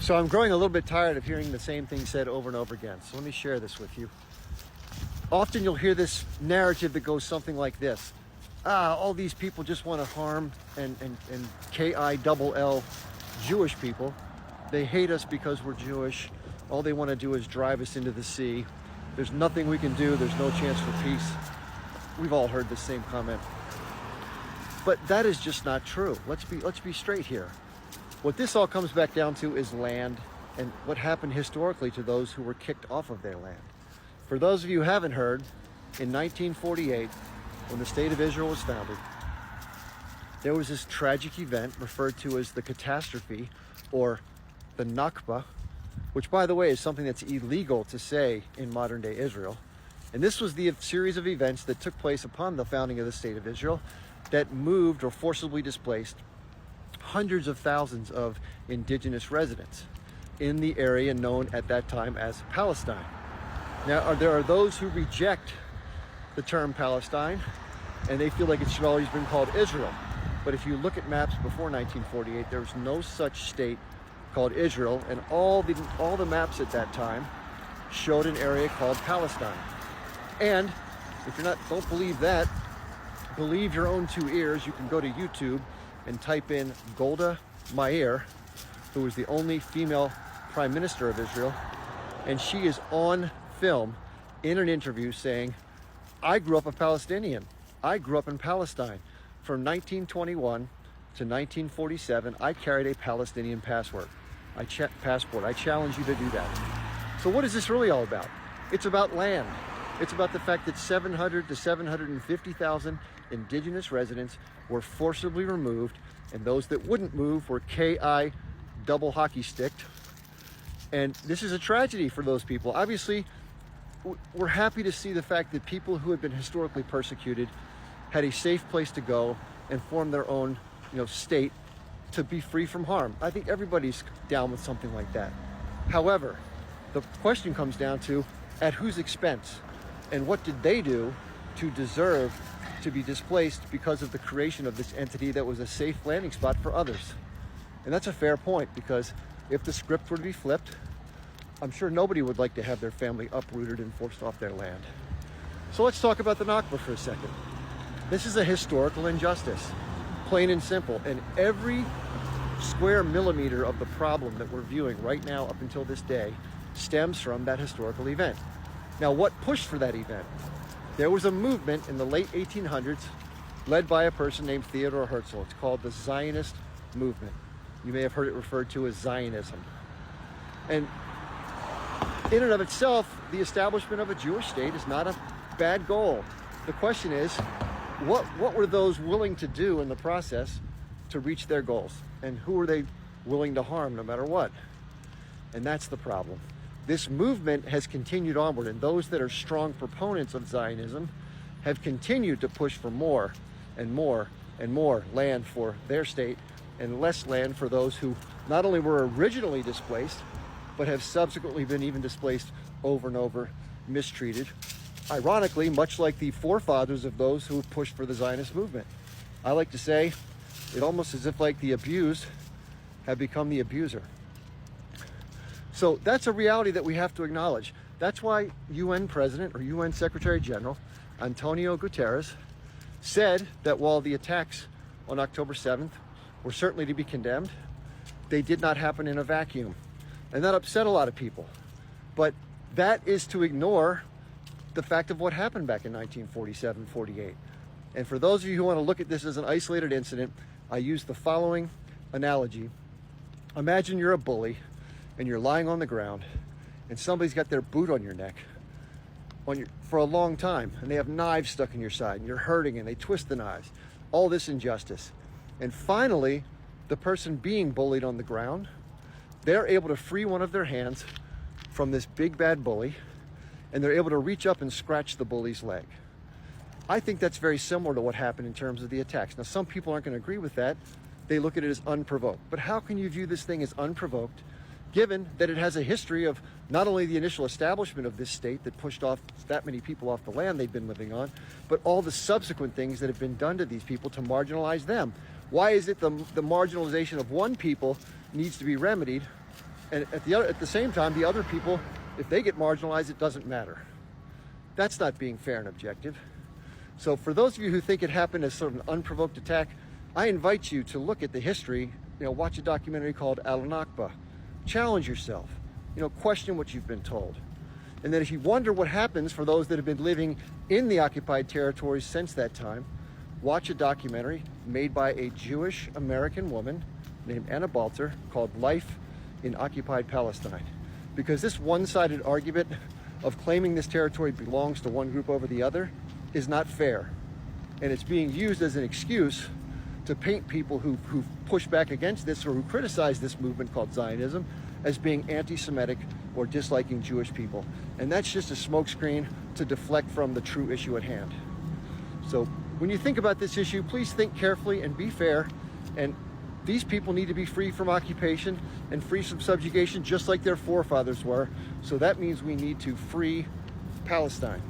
So I'm growing a little bit tired of hearing the same thing said over and over again. So let me share this with you. Often you'll hear this narrative that goes something like this. All these people just want to harm and K-I-double-L Jewish people. They hate us because we're Jewish. All they want to do is drive us into the sea. There's nothing we can do. There's no chance for peace. We've all heard the same comment. But that is just not true. Let's be straight here. What this all comes back down to is land and what happened historically to those who were kicked off of their land. For those of you who haven't heard, in 1948, when the State of Israel was founded, there was this tragic event referred to as the catastrophe, or the Nakba, which, by the way, is something that's illegal to say in modern-day Israel. And this was the series of events that took place upon the founding of the State of Israel that moved or forcibly displaced hundreds of thousands of indigenous residents in the area known at that time as Palestine. Now, there are those who reject the term Palestine, and they feel like it should always been called Israel. But if you look at maps before 1948, there was no such state called Israel, and all the maps at that time showed an area called Palestine. And if don't believe that, believe your own two ears. You can go to YouTube and type in Golda Meir, who was the only female prime minister of Israel, and she is on film in an interview saying, I grew up a Palestinian. I grew up in Palestine. From 1921 to 1947, I carried a Palestinian passport. I challenge you to do that. So what is this really all about? It's about land. It's about the fact that 700 to 750,000 indigenous residents were forcibly removed, and those that wouldn't move were KI double hockey sticked. And this is a tragedy for those people. Obviously, we're happy to see the fact that people who had been historically persecuted had a safe place to go and form their own, state to be free from harm. I think everybody's down with something like that. However, the question comes down to at whose expense, and what did they do to deserve to be displaced because of the creation of this entity that was a safe landing spot for others? And that's a fair point, because if the script were to be flipped, I'm sure nobody would like to have their family uprooted and forced off their land. So let's talk about the Nakba for a second. This is a historical injustice, plain and simple. And every square millimeter of the problem that we're viewing right now up until this day stems from that historical event. Now, what pushed for that event? There was a movement in the late 1800s led by a person named Theodor Herzl. It's called the Zionist movement. You may have heard it referred to as Zionism. And in and of itself, the establishment of a Jewish state is not a bad goal. The question is, what were those willing to do in the process to reach their goals? And who were they willing to harm no matter what? And that's the problem. This movement has continued onward, and those that are strong proponents of Zionism have continued to push for more and more and more land for their state and less land for those who not only were originally displaced, but have subsequently been even displaced over and over, mistreated. Ironically, much like the forefathers of those who pushed for the Zionist movement. I like to say it almost as if like the abused have become the abuser. So that's a reality that we have to acknowledge. That's why UN President or UN Secretary General Antonio Guterres said that while the attacks on October 7th were certainly to be condemned, they did not happen in a vacuum. And that upset a lot of people. But that is to ignore the fact of what happened back in 1947-48. And for those of you who want to look at this as an isolated incident, I use the following analogy. Imagine you're a bully and you're lying on the ground and somebody's got their boot on your neck for a long time, and they have knives stuck in your side and you're hurting and they twist the knives. All this injustice. And finally, the person being bullied on the ground, they're able to free one of their hands from this big bad bully, and they're able to reach up and scratch the bully's leg. I think that's very similar to what happened in terms of the attacks. Now, some people aren't going to agree with that. They look at it as unprovoked. But how can you view this thing as unprovoked, given that it has a history of not only the initial establishment of this state that pushed off that many people off the land they've been living on, but all the subsequent things that have been done to these people to marginalize them? Why is it the marginalization of one people needs to be remedied, And at the same time, the other people, if they get marginalized, it doesn't matter. That's not being fair and objective. So for those of you who think it happened as sort of an unprovoked attack, I invite you to look at the history, watch a documentary called Nakba. Challenge yourself, question what you've been told. And then if you wonder what happens for those that have been living in the occupied territories since that time, watch a documentary made by a Jewish American woman named Anna Balter called Life in Occupied Palestine. Because this one-sided argument of claiming this territory belongs to one group over the other is not fair. And it's being used as an excuse to paint people who push back against this or who criticize this movement called Zionism as being anti-Semitic or disliking Jewish people. And that's just a smokescreen to deflect from the true issue at hand. So when you think about this issue, please think carefully and be fair. And these people need to be free from occupation and free from subjugation just like their forefathers were. So that means we need to free Palestine.